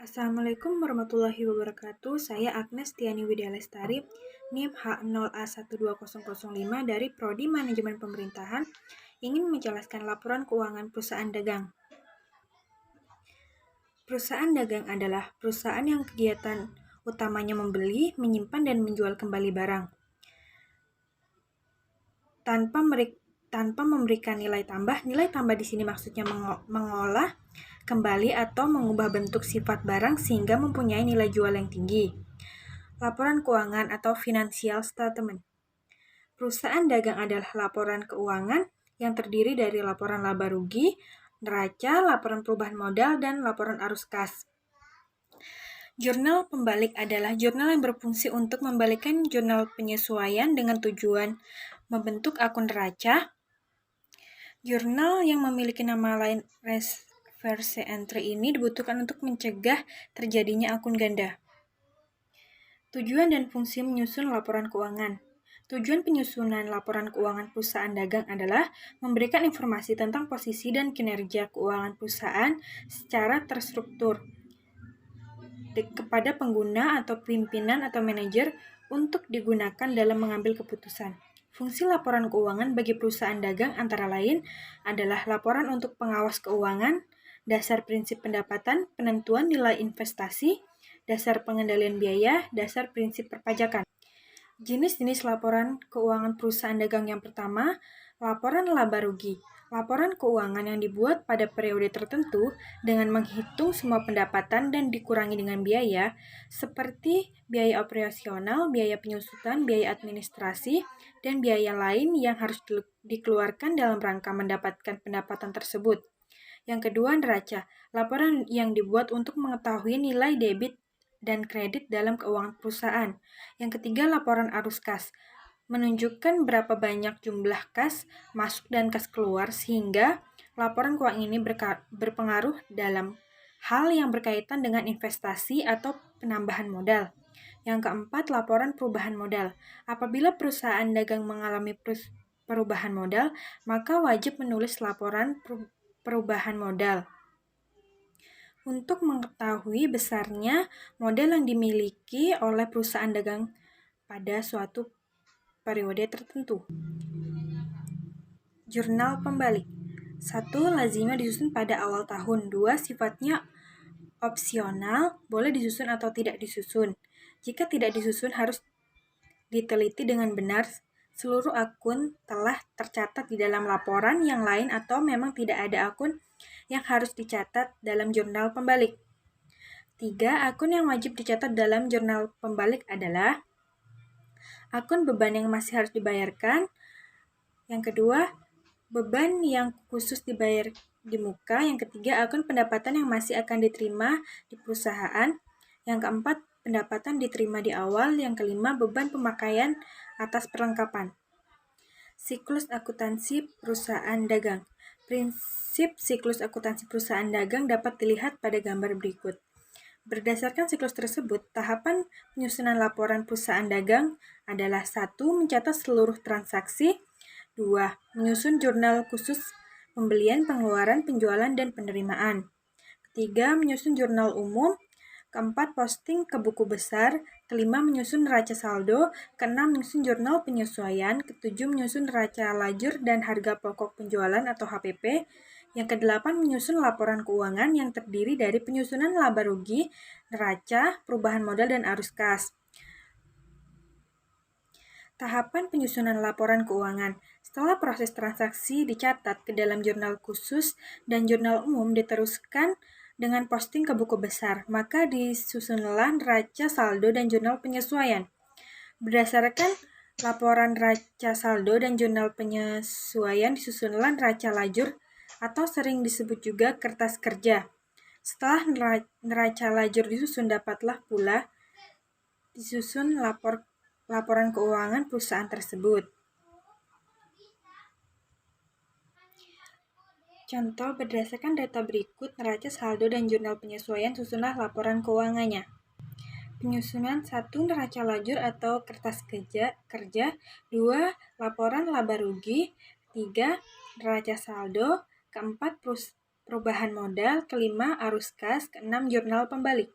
Assalamualaikum warahmatullahi wabarakatuh. Saya Agnes Tiani Widya Lestari, NIM H0A12005 dari Prodi Manajemen Pemerintahan, ingin menjelaskan laporan keuangan perusahaan dagang. Perusahaan dagang adalah perusahaan yang kegiatan utamanya membeli, menyimpan, dan menjual kembali barang tanpa memberikan nilai tambah. Nilai tambah di sini maksudnya mengolah kembali atau mengubah bentuk sifat barang sehingga mempunyai nilai jual yang tinggi. Laporan keuangan atau financial statement. Perusahaan dagang adalah laporan keuangan yang terdiri dari laporan laba rugi, neraca, laporan perubahan modal, dan laporan arus kas. Jurnal pembalik adalah jurnal yang berfungsi untuk membalikkan jurnal penyesuaian dengan tujuan membentuk akun neraca. Jurnal yang memiliki nama lain reverse entry ini dibutuhkan untuk mencegah terjadinya akun ganda. Tujuan dan fungsi menyusun laporan keuangan. Tujuan penyusunan laporan keuangan perusahaan dagang adalah memberikan informasi tentang posisi dan kinerja keuangan perusahaan secara terstruktur kepada pengguna atau pimpinan atau manajer untuk digunakan dalam mengambil keputusan. Fungsi laporan keuangan bagi perusahaan dagang antara lain adalah laporan untuk pengawas keuangan, dasar prinsip pendapatan, penentuan nilai investasi, dasar pengendalian biaya, dasar prinsip perpajakan. Jenis-jenis laporan keuangan perusahaan dagang yang pertama, laporan laba rugi. Laporan keuangan yang dibuat pada periode tertentu dengan menghitung semua pendapatan dan dikurangi dengan biaya, seperti biaya operasional, biaya penyusutan, biaya administrasi, dan biaya lain yang harus dikeluarkan dalam rangka mendapatkan pendapatan tersebut. Yang kedua, neraca. Laporan yang dibuat untuk mengetahui nilai debit dan kredit dalam keuangan perusahaan. Yang ketiga, laporan arus kas. Menunjukkan berapa banyak jumlah kas masuk dan kas keluar sehingga laporan keuangan ini berpengaruh dalam hal yang berkaitan dengan investasi atau penambahan modal. Yang keempat, laporan perubahan modal. Apabila perusahaan dagang mengalami perubahan modal, maka wajib menulis laporan perubahan modal untuk mengetahui besarnya modal yang dimiliki oleh perusahaan dagang pada suatu periode tertentu. Jurnal pembalik. 1. Lazimnya disusun pada awal tahun. 2. Sifatnya opsional, boleh disusun atau tidak disusun. Jika tidak disusun, harus diteliti dengan benar seluruh akun telah tercatat di dalam laporan yang lain atau memang tidak ada akun yang harus dicatat dalam jurnal pembalik. 3. Akun yang wajib dicatat dalam jurnal pembalik adalah akun beban yang masih harus dibayarkan. Yang kedua, beban yang khusus dibayar di muka. Yang ketiga, akun pendapatan yang masih akan diterima di perusahaan. Yang keempat, pendapatan diterima di awal. Yang kelima, beban pemakaian atas perlengkapan. Siklus akuntansi perusahaan dagang. Prinsip siklus akuntansi perusahaan dagang dapat dilihat pada gambar berikut. Berdasarkan siklus tersebut, tahapan penyusunan laporan perusahaan dagang adalah 1. Mencatat seluruh transaksi. 2. Menyusun jurnal khusus pembelian, pengeluaran, penjualan, dan penerimaan. 3. Menyusun jurnal umum. 4. Posting ke buku besar. 5. Menyusun neraca saldo. 6. Menyusun jurnal penyesuaian. 7. Menyusun neraca lajur dan harga pokok penjualan atau HPP. Yang ke-8, menyusun laporan keuangan yang terdiri dari penyusunan laba rugi, neraca, perubahan modal, dan arus kas. Tahapan penyusunan laporan keuangan. Setelah proses transaksi dicatat ke dalam jurnal khusus dan jurnal umum diteruskan dengan posting ke buku besar, maka disusunlah neraca saldo dan jurnal penyesuaian. Berdasarkan laporan neraca saldo dan jurnal penyesuaian disusunlah neraca lajur atau sering disebut juga kertas kerja. Setelah neraca lajur disusun, dapatlah pula disusun laporan keuangan perusahaan tersebut. Contoh, berdasarkan data berikut, neraca saldo dan jurnal penyesuaian, susunlah laporan keuangannya. Penyusunan 1. Neraca lajur atau kertas kerja. 2. Laporan laba rugi. 3. Neraca saldo. 4. perubahan modal, kelima arus kas, keenam jurnal pembalik.